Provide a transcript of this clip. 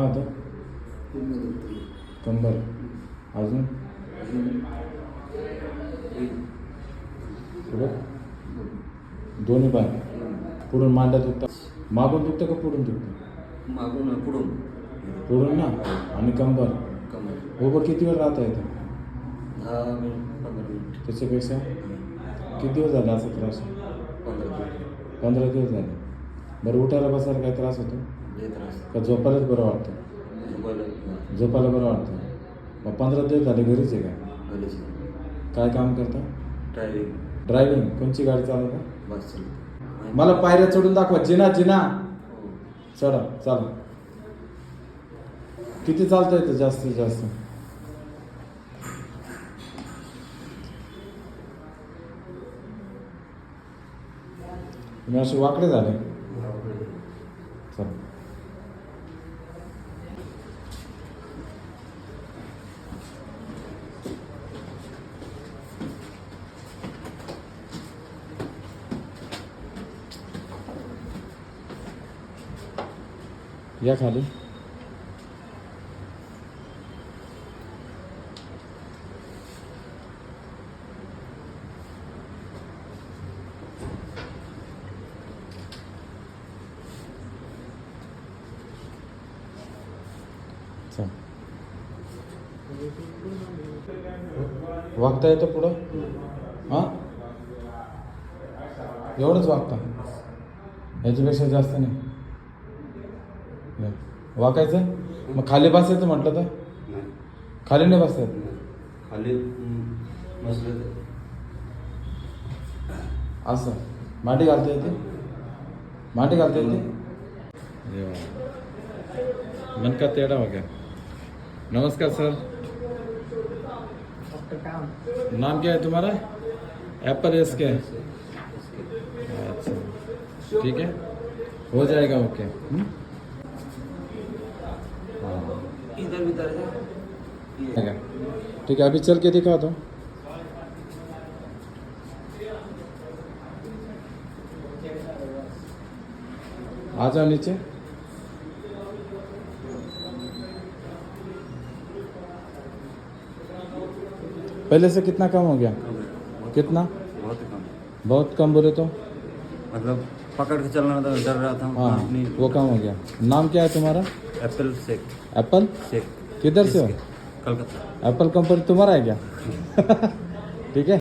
होतं कंबर अजून पुढं दोन्ही पाय पुढून मांड्या दुखतात मागून दुखतं का पुढून दुखतं मागून पुढून पुढून ना आणि कंबर उभं किती वेळ राहता येतं 10 मिनिट 15 मिनिट त्याच्यापेक्षा किती दिवस झाले असा त्रास 15 दिवस झाले बरं उठायला बसायला काय त्रास होतो त्रास का झोपायलाच बरं वाटतं झोपायला बरं वाटतं मग 15 दिवस झाले घरीच आहे का काय काम करता ड्रायव्हिंग कोणची गाडी चालवता बस मला पायऱ्या चढून दाखवा जिना जिना चढा चाल किती चालतं येतं जास्तीत जास्त तुम्ही असे वाकडे झाले चल या खाली चल वागता येतं पुढं हां एवढंच वागता याच्यापेक्षा जास्त नाही वाकायचं मग खाली बसायचं म्हटलं तर खाली नाही बसतात खाली बसलं असं माटी घालता येते माटी घालता येते मन का टेढ़ा हो गया नमस्कार सर नाम क्या है तुम्हारा एप्पल एस के अच्छा ठीक है हो जाएगा ओके इधर भी ठीक है अभी चल के दिखा दो आ जाओ नीचे पहले से कितना कम हो गया कितना बहुत कम बोले तो मतलब पकड़ के चलना था डर रहा था हाँ अपनी वो कम हो गया नाम क्या है तुम्हारा एप्पल शेक एप्पल शेक किधर से हो कलकत्ता एप्पल कंपनी तुम्हारा है क्या ठीक है